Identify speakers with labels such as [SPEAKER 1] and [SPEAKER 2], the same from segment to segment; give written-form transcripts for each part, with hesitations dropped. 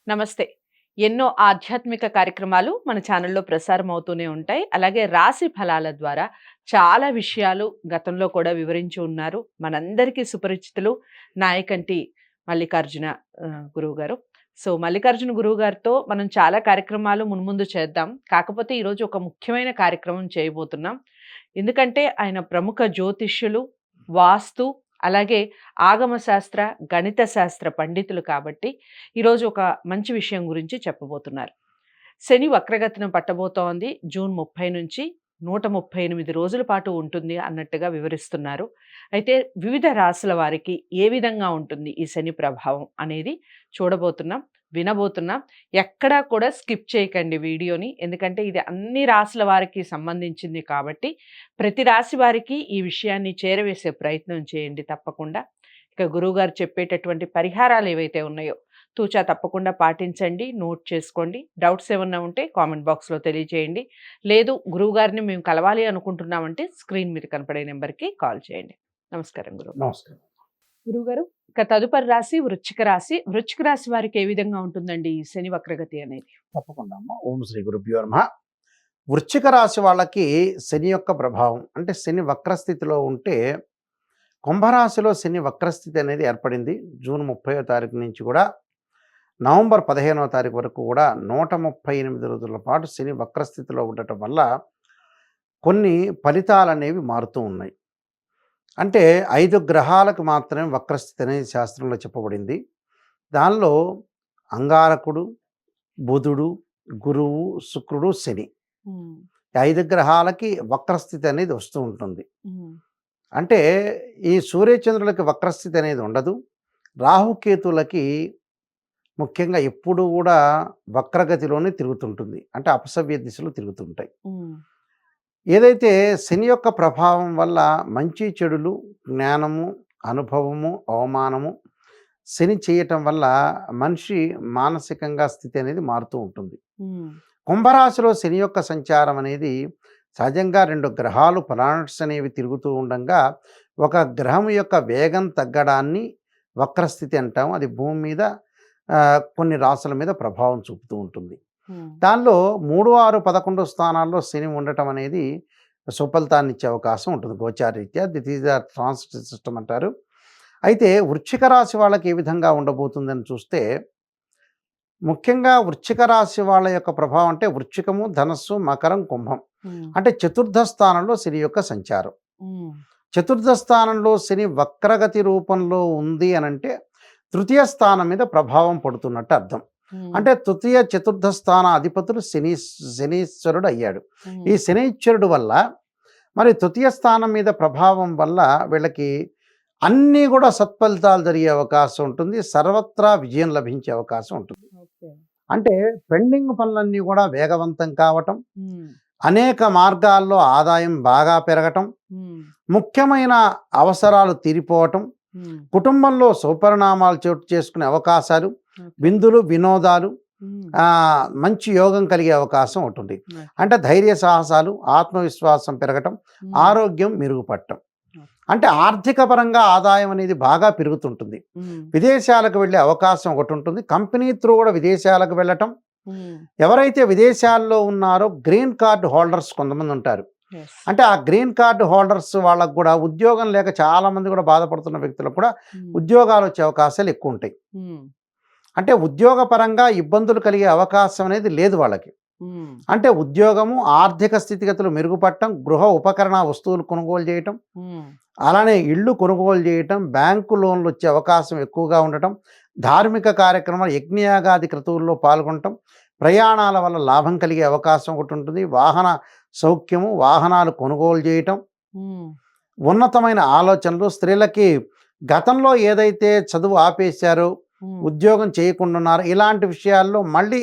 [SPEAKER 1] నమస్తే. ఎన్నో ఆధ్యాత్మిక కార్యక్రమాలు మన ఛానల్‌లో ప్రసారం అవుతూనే ఉంటాయి. అలాగే రాశి ఫలాల ద్వారా చాలా విషయాలు గతంలో కూడా వివరించి ఉన్నారు. మనందరికీ సుపరిచితులు నాయకంటి మల్లికార్జున గురువుగారు. సో, మల్లికార్జున గురువుగారితో మనం చాలా కార్యక్రమాలు మున్ముందు చేద్దాం. కాకపోతే ఈరోజు ఒక ముఖ్యమైన కార్యక్రమం చేయబోతున్నాం. ఎందుకంటే ఆయన ప్రముఖ జ్యోతిష్యులు, వాస్తు అలాగే ఆగమ శాస్త్ర, గణిత శాస్త్ర పండితులు కాబట్టి ఈరోజు ఒక మంచి విషయం గురించి చెప్పబోతున్నారు. శని వక్రగతిన పట్టబోతోంది. జూన్ 30 నుంచి 138 రోజుల పాటు ఉంటుంది అన్నట్టుగా వివరిస్తున్నారు. అయితే వివిధ రాశుల వారికి ఏ విధంగా ఉంటుంది ఈ శని ప్రభావం అనేది చూడబోతున్నాం, వినబోతున్నాం. ఎక్కడా కూడా స్కిప్ చేయకండి వీడియోని. ఎందుకంటే ఇది అన్ని రాశుల వారికి సంబంధించింది కాబట్టి ప్రతి రాశి వారికి ఈ విషయాన్ని చేరవేసే ప్రయత్నం చేయండి తప్పకుండా. ఇక గురువుగారు చెప్పేటటువంటి పరిహారాలు ఏవైతే ఉన్నాయో తూచా తప్పకుండా పాటించండి, నోట్ చేసుకోండి. డౌట్స్ ఏమన్నా ఉంటే కామెంట్ బాక్స్‌లో తెలియజేయండి. లేదు గురువుగారిని మేము కలవాలి అనుకుంటున్నామంటే స్క్రీన్ మీద కనపడే నెంబర్‌కి కాల్ చేయండి. నమస్కారం గురువు.
[SPEAKER 2] నమస్కారం.
[SPEAKER 1] గురువుగారు, ఇక తదుపరి రాశి వృశ్చిక రాశి. వృశ్చిక రాశి వారికి ఏ విధంగా ఉంటుందండి ఈ శని వక్రగతి అనేది?
[SPEAKER 2] తప్పకుండా అమ్మ. ఓం శ్రీ గురుభ్యో నమః. వృశ్చిక రాశి వాళ్ళకి శని యొక్క ప్రభావం అంటే శని వక్రస్థితిలో ఉంటే కుంభరాశిలో శని వక్రస్థితి అనేది ఏర్పడింది. జూన్ 30వ తారీఖు నుంచి కూడా నవంబర్ 15వ తారీఖు వరకు కూడా 138 రోజుల పాటు శని వక్రస్థితిలో ఉండటం వల్ల కొన్ని ఫలితాలు అనేవి మారుతూ ఉన్నాయి. అంటే 5 గ్రహాలకు మాత్రమే వక్రస్థితి అనేది శాస్త్రంలో చెప్పబడింది. దానిలో అంగారకుడు, బుధుడు, గురువు, శుక్రుడు, శని.
[SPEAKER 1] హ్మ్.
[SPEAKER 2] 5 గ్రహాలకి వక్రస్థితి అనేది వస్తూ ఉంటుంది.
[SPEAKER 1] హ్మ్.
[SPEAKER 2] అంటే ఈ సూర్యచంద్రులకి వక్రస్థితి అనేది ఉండదు. రాహుకేతులకి ముఖ్యంగా ఎప్పుడు కూడా వక్రగతిలోనే తిరుగుతుంటుంది. అంటే అపసవ్య దిశలో తిరుగుతుంటాయి.
[SPEAKER 1] హ్మ్.
[SPEAKER 2] ఏదైతే శని యొక్క ప్రభావం వల్ల మంచి చెడులు, జ్ఞానము, అనుభవము, అవమానము శని చేయటం వల్ల మనిషి మానసికంగా స్థితి అనేది మారుతూ ఉంటుంది.
[SPEAKER 1] హ్మ్.
[SPEAKER 2] కుంభరాశిలో శని యొక్క సంచారం అనేది సహజంగా 2 గ్రహాలు ప్లానెట్స్ అనేవి తిరుగుతూ ఉండగా ఒక గ్రహం యొక్క వేగం తగ్గడాన్ని వక్రస్థితి అంటాం. అది భూమి మీద కొన్ని రాశుల మీద ప్రభావం చూపుతూ ఉంటుంది.
[SPEAKER 1] హ్మ్.
[SPEAKER 2] దానిలో 3, 6, 11 స్థానాల్లో శని ఉండటం అనేది సుఫలితాన్ని ఇచ్చే అవకాశం ఉంటుంది గోచారరీత్యా. దిట్ ఈజ్ ద ట్రాన్సిట్ సిస్టమ్ అంటారు. అయితే వృశ్చిక రాశి వాళ్ళకి ఏ విధంగా ఉండబోతుందని చూస్తే ముఖ్యంగా వృశ్చిక రాశి వాళ్ళ యొక్క ప్రభావం అంటే వృశ్చికము, ధనస్సు, మకరం, కుంభం.
[SPEAKER 1] హ్మ్.
[SPEAKER 2] అంటే చతుర్థ స్థానంలో శని యొక్క సంచారం.
[SPEAKER 1] హ్మ్.
[SPEAKER 2] చతుర్థ స్థానంలో శని వక్రగతి రూపంలో ఉంది అనంటే తృతీయ స్థానం మీద ప్రభావం పడుతున్నట్టు అర్థం.
[SPEAKER 1] హ్మ్.
[SPEAKER 2] అంటే తృతీయ చతుర్థ స్థాన అధిపతులు శనీశ్వరుడు అయ్యాడు.
[SPEAKER 1] హ్మ్.
[SPEAKER 2] ఈ శనీశ్వరుడు వల్ల మరి తృతీయ స్థానం మీద ప్రభావం వల్ల వీళ్ళకి అన్నీ కూడా సత్ఫలితాలు జరిగే అవకాశం ఉంటుంది. సర్వత్రా విజయం లభించే అవకాశం ఉంటుంది.
[SPEAKER 1] ఓకే.
[SPEAKER 2] అంటే పెండింగ్ పనులన్నీ కూడా వేగవంతం కావటం,
[SPEAKER 1] హ్మ్.
[SPEAKER 2] అనేక మార్గాల్లో ఆదాయం బాగా పెరగటం,
[SPEAKER 1] హ్మ్.
[SPEAKER 2] ముఖ్యమైన అవసరాలు తీరిపోవటం,
[SPEAKER 1] హ్మ్.
[SPEAKER 2] కుటుంబంలో సుపరిణామాలు చోటు చేసుకునే అవకాశాలు,
[SPEAKER 1] ఓకే.
[SPEAKER 2] విందులు, వినోదాలు,
[SPEAKER 1] హ్మ్.
[SPEAKER 2] మంచి యోగం కలిగే అవకాశం ఉంటుంది.
[SPEAKER 1] ఓకే.
[SPEAKER 2] అంటే ధైర్య సాహసాలు, ఆత్మవిశ్వాసం పెరగటం,
[SPEAKER 1] హ్మ్.
[SPEAKER 2] ఆరోగ్యం మెరుగుపడటం.
[SPEAKER 1] ఓకే.
[SPEAKER 2] అంటే ఆర్థిక పరంగా ఆదాయం అనేది బాగా పెరుగుతుంటుంది.
[SPEAKER 1] హ్మ్.
[SPEAKER 2] విదేశాలకు వెళ్ళే అవకాశం ఒకటి ఉంటుంది. కంపెనీ త్రూ కూడా విదేశాలకు వెళ్ళటం.
[SPEAKER 1] హ్మ్.
[SPEAKER 2] ఎవరైతే విదేశాల్లో ఉన్నారో గ్రీన్ కార్డు హోల్డర్స్ కొంతమంది ఉంటారు.
[SPEAKER 1] యెస్.
[SPEAKER 2] అంటే ఆ గ్రీన్ కార్డు హోల్డర్స్ వాళ్ళకు కూడా ఉద్యోగం లేక చాలామంది కూడా బాధపడుతున్న వ్యక్తులకు కూడా
[SPEAKER 1] హ్మ్.
[SPEAKER 2] ఉద్యోగాలు వచ్చే అవకాశాలు ఎక్కువ ఉంటాయి.
[SPEAKER 1] హ్మ్.
[SPEAKER 2] అంటే ఉద్యోగపరంగా ఇబ్బందులు కలిగే అవకాశం అనేది లేదు వాళ్ళకి.
[SPEAKER 1] హ్మ్.
[SPEAKER 2] అంటే ఉద్యోగము, ఆర్థిక స్థితిగతులు మెరుగుపడటం, గృహ ఉపకరణ వస్తువులు కొనుగోలు చేయటం,
[SPEAKER 1] హ్మ్.
[SPEAKER 2] అలానే ఇళ్ళు కొనుగోలు చేయటం, బ్యాంకు లోన్లు వచ్చే అవకాశం ఎక్కువగా ఉండటం, ధార్మిక కార్యక్రమాలు, యజ్ఞయాగాది క్రతువుల్లో పాల్గొనటం, ప్రయాణాల వల్ల లాభం కలిగే అవకాశం ఒకటి ఉంటుంది. వాహన సౌఖ్యము, వాహనాలు కొనుగోలు చేయటం,
[SPEAKER 1] హ్మ్.
[SPEAKER 2] ఉన్నతమైన ఆలోచనలు, స్త్రీలకి గతంలో ఏదైతే చదువు ఆపేశారో,
[SPEAKER 1] హ్మ్.
[SPEAKER 2] ఉద్యోగం చేయకుండా ఉన్నారో ఇలాంటి విషయాల్లో మళ్ళీ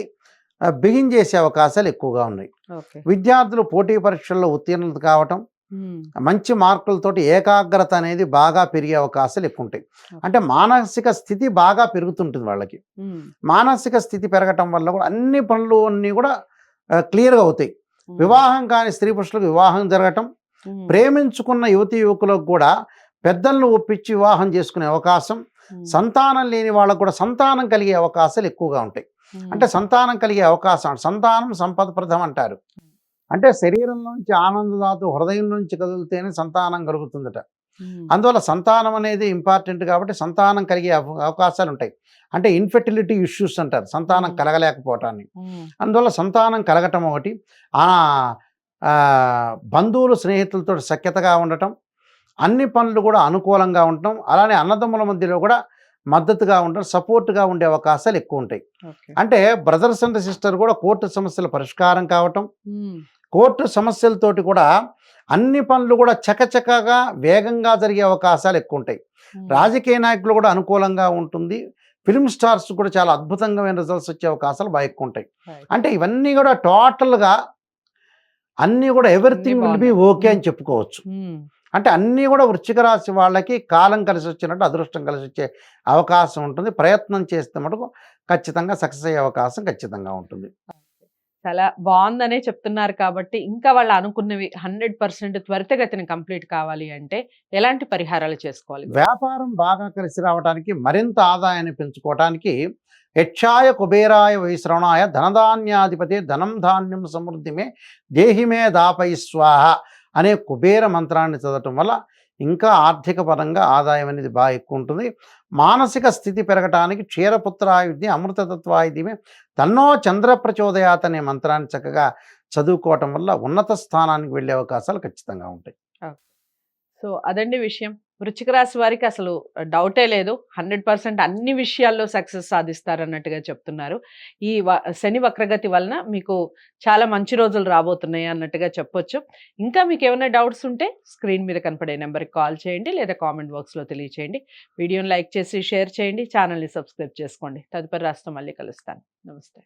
[SPEAKER 2] బిగిన్ చేసే అవకాశాలు ఎక్కువగా ఉన్నాయి.
[SPEAKER 1] ఓకే.
[SPEAKER 2] విద్యార్థులు పోటీ పరీక్షల్లో ఉత్తీర్ణత కావటం,
[SPEAKER 1] హ్మ్.
[SPEAKER 2] మంచి మార్కులతోటి ఏకాగ్రత అనేది బాగా పెరిగే అవకాశాలు ఎక్కువ ఉంటాయి. అంటే మానసిక స్థితి బాగా పెరుగుతుంటుంది వాళ్ళకి.
[SPEAKER 1] హ్మ్.
[SPEAKER 2] మానసిక స్థితి పెరగటం వల్ల కూడా అన్ని పనులు అన్నీ కూడా క్లియర్గా అవుతాయి.
[SPEAKER 1] హ్మ్.
[SPEAKER 2] వివాహం కాని స్త్రీ పురుషులకు వివాహం జరగటం,
[SPEAKER 1] హ్మ్.
[SPEAKER 2] ప్రేమించుకున్న యువతీ యువకులకు కూడా పెద్దలను ఒప్పించి వివాహం చేసుకునే అవకాశం,
[SPEAKER 1] హ్మ్.
[SPEAKER 2] సంతానం లేని వాళ్ళకు కూడా సంతానం కలిగే అవకాశాలు ఎక్కువగా ఉంటాయి. అంటే సంతానం కలిగే అవకాశం. సంతానం సంపదప్రదం అంటారు. అంటే శరీరంలోంచి ఆనందదాతు హృదయం నుంచి కదిలితేనే సంతానం కలుగుతుందట. అందువల్ల సంతానం అనేది ఇంపార్టెంట్ కాబట్టి సంతానం కలిగే అవకాశాలు ఉంటాయి. అంటే ఇన్ఫెర్టిలిటీ ఇష్యూస్ అంటారు, సంతానం కలగలేకపోవటాన్ని. అందువల్ల సంతానం కలగటం ఒకటి, ఆ బంధువులు స్నేహితులతో సఖ్యతగా ఉండటం, అన్ని పనులు కూడా అనుకూలంగా ఉండటం, అలానే అన్నదమ్ముల మధ్యలో కూడా మద్దతుగా ఉండడం, సపోర్ట్గా ఉండే అవకాశాలు ఎక్కువ ఉంటాయి. అంటే బ్రదర్స్ అండ్ సిస్టర్ కూడా కోర్టు సమస్యల పరిష్కారం కావటం, కోర్టు సమస్యలతోటి కూడా అన్ని పనులు కూడా చకచకగా వేగంగా జరిగే అవకాశాలు ఎక్కువ ఉంటాయి. రాజకీయ నాయకులు కూడా అనుకూలంగా ఉంటుంది. ఫిల్మ్ స్టార్స్ కూడా చాలా అద్భుతంగా రిజల్ట్స్ వచ్చే అవకాశాలు బాగా ఎక్కువ ఉంటాయి. అంటే ఇవన్నీ కూడా టోటల్గా అన్నీ కూడా ఎవ్రీథింగ్ విల్ బి ఓకే అని చెప్పుకోవచ్చు. అంటే అన్నీ కూడా వృశ్చిక రాశి వాళ్ళకి కాలం కలిసి వచ్చినట్టు, అదృష్టం కలిసి వచ్చే అవకాశం ఉంటుంది. ప్రయత్నం చేస్తే మటుకు ఖచ్చితంగా సక్సెస్ అయ్యే అవకాశం ఖచ్చితంగా ఉంటుంది.
[SPEAKER 1] చాలా బాగుందనే చెప్తున్నారు కాబట్టి ఇంకా వాళ్ళు అనుకున్నవి 100% త్వరితగతిన కంప్లీట్ కావాలి అంటే ఎలాంటి పరిహారాలు చేసుకోవాలి?
[SPEAKER 2] వ్యాపారం బాగా కలిసి రావడానికి, మరింత ఆదాయాన్ని పెంచుకోవడానికి యక్షాయ కుబేరాయ వైశ్రవణాయ ధనధాన్యాధిపతి ధనం ధాన్యం సమృద్ధిమే దేహిమే దాపై స్వాహ అనే కుబేర మంత్రాన్ని చదవటం వల్ల ఇంకా ఆర్థిక పరంగా ఆదాయం అనేది బాగా ఎక్కువ ఉంటుంది. మానసిక స్థితి పెరగటానికి క్షీరపుత్రాయుధ్యం అమృతతత్వాయుధ్యమే తన్నో చంద్ర ప్రచోదయాత్ అనే మంత్రాన్ని చక్కగా చదువుకోవటం వల్ల ఉన్నత స్థానానికి వెళ్ళే అవకాశాలు ఖచ్చితంగా ఉంటాయి.
[SPEAKER 1] సో అదండి విషయం. వృశ్చిక రాశి వారికి అసలు డౌటే లేదు, 100% అన్ని విషయాల్లో సక్సెస్ సాధిస్తారన్నట్టుగా చెప్తున్నారు. ఈ శని వక్రగతి వలన మీకు చాలా మంచి రోజులు రాబోతున్నాయి అన్నట్టుగా చెప్పొచ్చు. ఇంకా మీకు ఏమైనా డౌట్స్ ఉంటే స్క్రీన్ మీద కనపడే నెంబర్కి కాల్ చేయండి, లేదా కామెంట్ బాక్స్లో తెలియచేయండి. వీడియోని లైక్ చేసి షేర్ చేయండి, ఛానల్ని సబ్స్క్రైబ్ చేసుకోండి. తదుపరి రాష్ట్రం మళ్ళీ కలుస్తాను. నమస్తే.